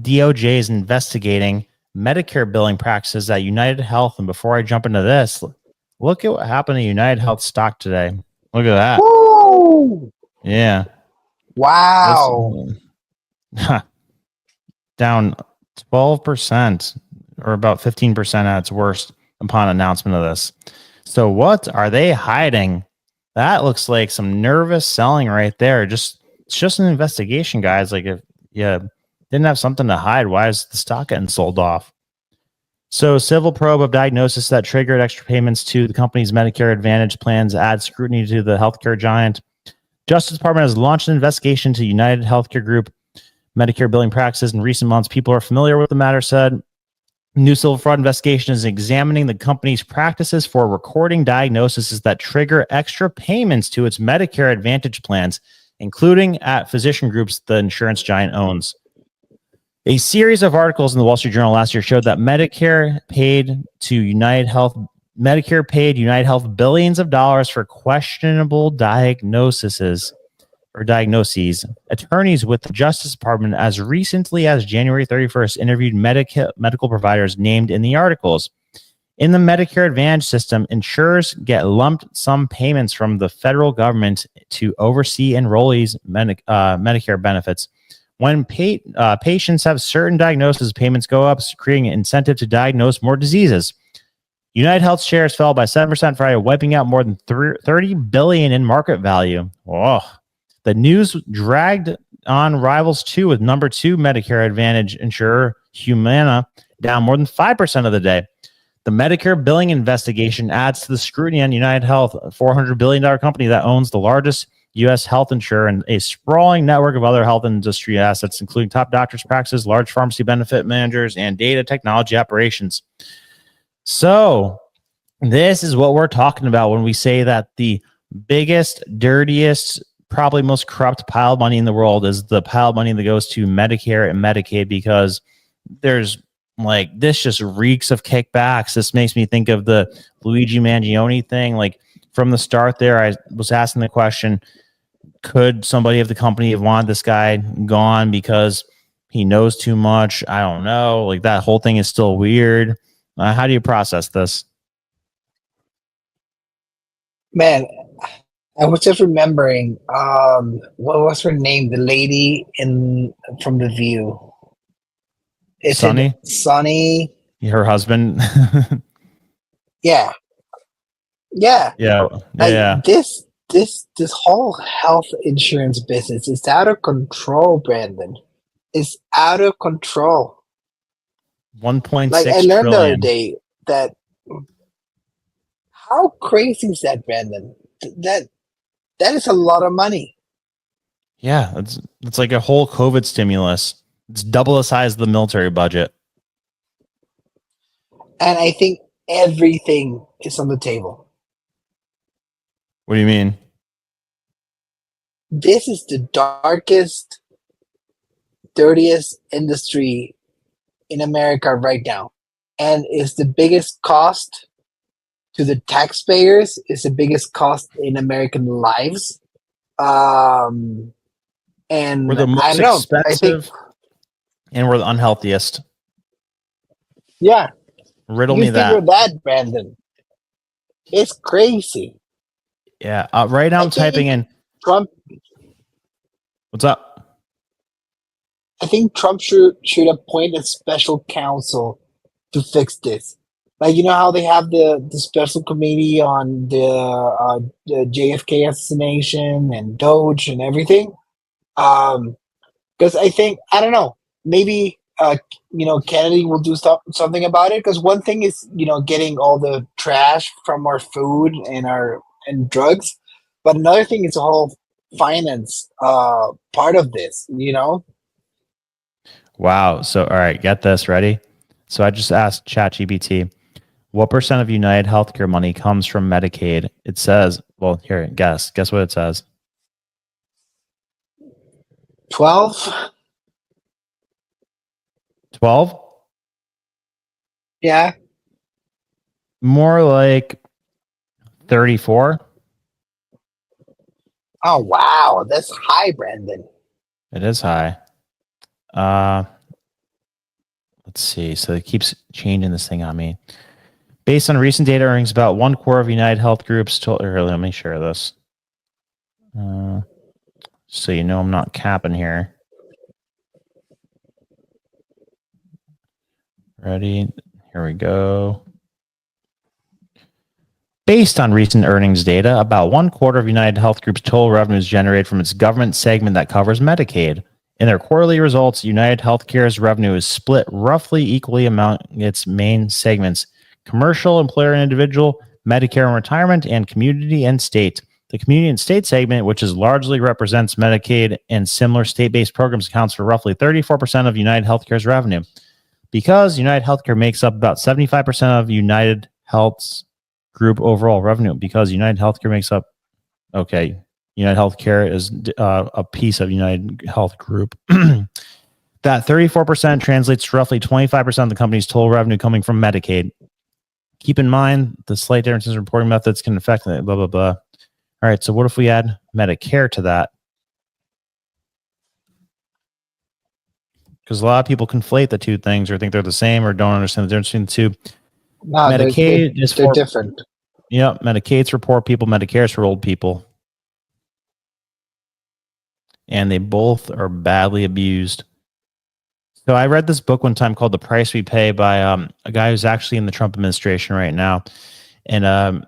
DOJ is investigating Medicare billing practices at UnitedHealth. And before I jump into this, look at what happened to UnitedHealth stock today. Look at that. Woo! Yeah. Wow. Down 12% or about 15% at its worst upon announcement of this. So what are they hiding? That looks like some nervous selling right there. It's just an investigation, guys. Like if you didn't have something to hide, why is the stock getting sold off? So civil probe of diagnosis that triggered extra payments to the company's Medicare Advantage plans adds scrutiny to the healthcare giant. Justice Department has launched an investigation to United Healthcare Group Medicare billing practices in recent months. People are familiar with the matter, said. New civil fraud investigation is examining the company's practices for recording diagnoses that trigger extra payments to its Medicare Advantage plans, including at physician groups the insurance giant owns. A series of articles in the Wall Street Journal last year showed that Medicare paid UnitedHealth billions of dollars for questionable diagnoses. Attorneys with the Justice Department as recently as January 31st interviewed medical providers named in the articles. In the Medicare Advantage system, insurers get lumped sum payments from the federal government to oversee enrollees' Medicare benefits. When patients have certain diagnoses, payments go up, creating an incentive to diagnose more diseases. UnitedHealth shares fell by 7% Friday, wiping out more than $30 billion in market value. Oh. The news dragged on rivals too, with number 2 Medicare Advantage insurer Humana down more than 5% of the day. The Medicare billing investigation adds to the scrutiny on UnitedHealth, a $400 billion company that owns the largest U.S. health insurer and a sprawling network of other health industry assets, including top doctors' practices, large pharmacy benefit managers, and data technology operations. So this is what we're talking about when we say that the biggest, dirtiest, probably most corrupt pile of money in the world is the pile of money that goes to Medicare and Medicaid, because there's like, this just reeks of kickbacks. This makes me think of the Luigi Mangione thing. Like from the start there, I was asking the question, could somebody of the company have wanted this guy gone because he knows too much? I don't know. Like that whole thing is still weird. How do you process this? Man, I was just remembering, what was her name? The lady from The View. Is Sonny? it Sonny? Her husband? Yeah. Yeah. Like this whole health insurance business is out of control, Brandon. It's out of control. 1.6 like I learned the other trillion. day that, how crazy is that, Brandon? That is a lot of money. Yeah, it's like a whole COVID stimulus. It's double the size of the military budget. And I think everything is on the table. What do you mean? This is the darkest, dirtiest industry in America right now. And it's the biggest cost to the taxpayers. It's the biggest cost in American lives. And We're the most expensive, and we're the unhealthiest. Yeah. Riddle me that. You figure that, Brandon. It's crazy. Yeah. Right now I'm typing in Trump. What's up? I think Trump should appoint a special counsel to fix this. Like, you know how they have the special committee on the JFK assassination and DOJ and everything? Because I think, I don't know, maybe Kennedy will do something about it. Because one thing is, getting all the trash from our food and drugs, but another thing is the whole finance part of this. Wow. So, all right, get this ready. So I just asked ChatGPT, what percent of United Healthcare money comes from Medicaid? It says, well, here, guess what it says. 12. 12? Yeah. More like 34. Oh, wow. That's high, Brandon. It is high. let's see. So it keeps changing this thing on me. Based on recent data earnings, about 1/4 of UnitedHealth Group's total. Let me share this. So you know I'm not capping here. Ready? Here we go. Based on recent earnings data, about 1/4 of UnitedHealth Group's total revenue is generated from its government segment that covers Medicaid. In their quarterly results, UnitedHealthcare's revenue is split roughly equally among its main segments: commercial, employer and individual, Medicare and retirement, and community and state. The community and state segment, which is largely represents Medicaid and similar state-based programs, accounts for roughly 34% of UnitedHealthcare's revenue. Because UnitedHealthcare makes up about 75% of UnitedHealth's group overall revenue, because UnitedHealthcare makes up, okay, UnitedHealthcare is a piece of UnitedHealth Group. That 34% translates to roughly 25% of the company's total revenue coming from Medicaid. Keep in mind the slight differences in reporting methods can affect it, blah, blah, blah. All right, so what if we add Medicare to that? Because a lot of people conflate the two things or think they're the same or don't understand the difference between the two. No, Medicaid they're different. Yep, Medicaid's for poor people, Medicare's for old people. And they both are badly abused. So I read this book one time called The Price We Pay by a guy who's actually in the Trump administration right now. And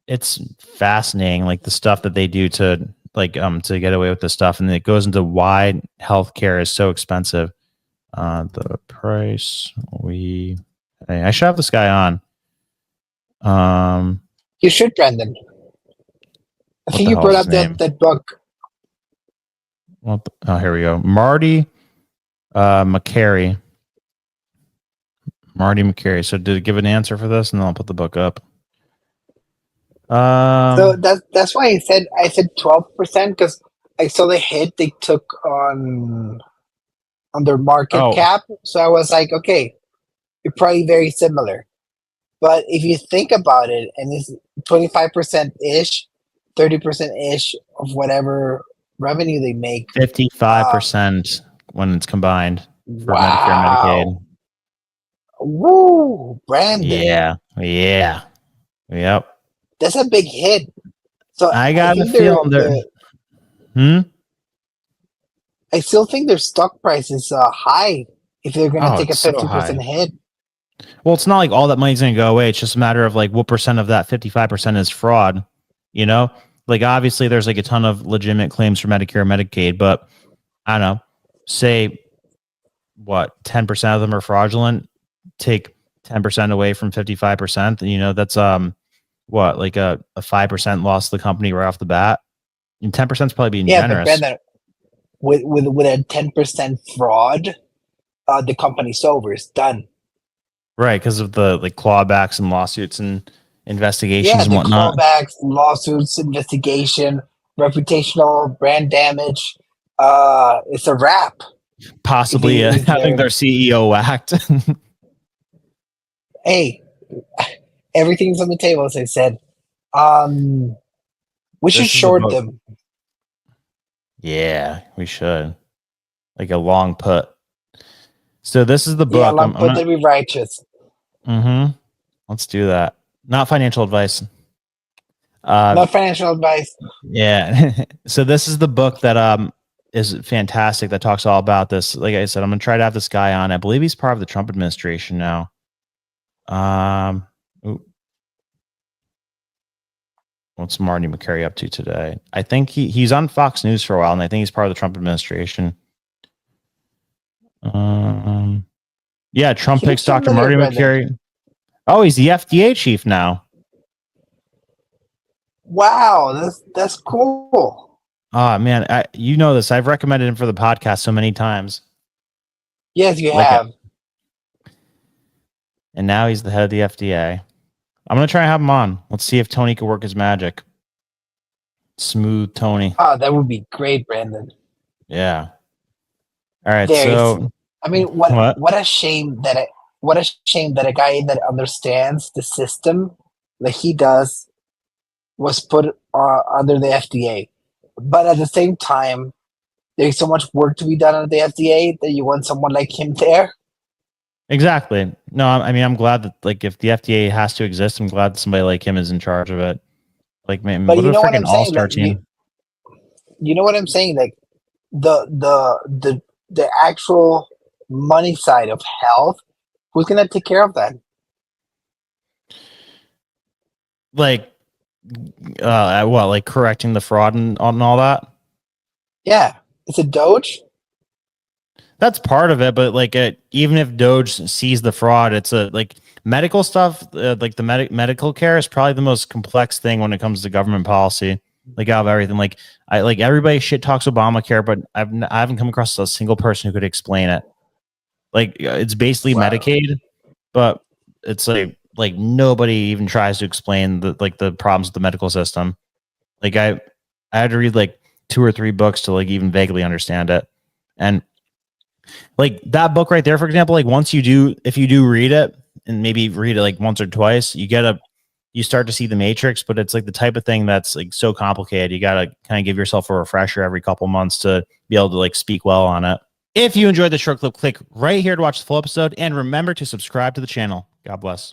it's fascinating, like the stuff that they do to get away with this stuff. And it goes into why healthcare is so expensive. The Price We Pay. I should have this guy on. You should, Brandon. I think you brought up that book. Here we go. Marty McCary. So did it give an answer for this? And then I'll put the book up. So that's why I said 12%, because I saw the hit they took on their market cap. So I was like, okay, you're probably very similar. But if you think about it, and it's 25%-ish, 30%-ish of whatever revenue they make. 55% when it's combined for Medicare and Medicaid. Woo, Brandon. Yeah. Yep. That's a big hit. So I got a feeling I still think their stock price is high if they're going to take a 50% hit. Well, it's not like all that money's going to go away. It's just a matter of like what percent of that 55% is fraud. You know, like obviously there's like a ton of legitimate claims for Medicare and Medicaid, but I don't know, say what 10% of them are fraudulent. Take 10% away from 55%. You know, that's what, like a 5% loss to the company right off the bat. And 10% is probably being generous. But Brandon, with a 10% fraud, the company's over. It's done. Right, because of the like clawbacks and lawsuits and investigations and whatnot. Clawbacks, lawsuits, investigation, reputational, brand damage. It's a wrap. Possibly having their CEO whacked. Hey, everything's on the table, as I said. We should short them. Yeah, we should. Like a long put. So this is the book. Yeah, long put to be righteous. Mm-hmm. Let's do that. Not financial advice. Not financial advice. Yeah. So this is the book that is fantastic, that talks all about this. Like I said, I'm gonna try to have this guy on. I believe he's part of the Trump administration now. What's Marty McCary up to today? I think he's on Fox News for a while, and I think he's part of the Trump administration. Yeah, Trump picks Dr. Marty McCary. Oh, he's the FDA chief now. Wow, that's cool. Oh man, you know this. I've recommended him for the podcast so many times. Yes, you have. And now he's the head of the FDA. I'm gonna try and have him on. Let's see if Tony can work his magic. Smooth Tony. Oh, that would be great, Brandon. Yeah. All right. So I mean, what a shame that a guy that understands the system like he does was put under the FDA. But at the same time, there's so much work to be done at the FDA that you want someone like him there. Exactly. No, I mean, I'm glad that like if the FDA has to exist, I'm glad somebody like him is in charge of it. Like, man, But what a you know what freaking I'm saying? all-star Like team. you know what I'm saying? Like the actual money side of health, who's gonna take care of that? Like, what, like correcting the fraud and all that. Yeah, it's a Doge. That's part of it, but like, even if Doge sees the fraud, it's a like medical stuff. Like the medical care is probably the most complex thing when it comes to government policy. Like out of everything, like I like everybody shit talks Obamacare, but I haven't come across a single person who could explain it. Like it's basically Wow. Medicaid, but it's like nobody even tries to explain the problems with the medical system. Like I had to read like 2 or 3 books to like even vaguely understand it. And like that book right there, for example, like if you do read it and maybe read it like once or twice, you start to see the matrix, but it's like the type of thing that's like so complicated. You got to kind of give yourself a refresher every couple months to be able to like speak well on it. If you enjoyed the short clip, click right here to watch the full episode and remember to subscribe to the channel. God bless.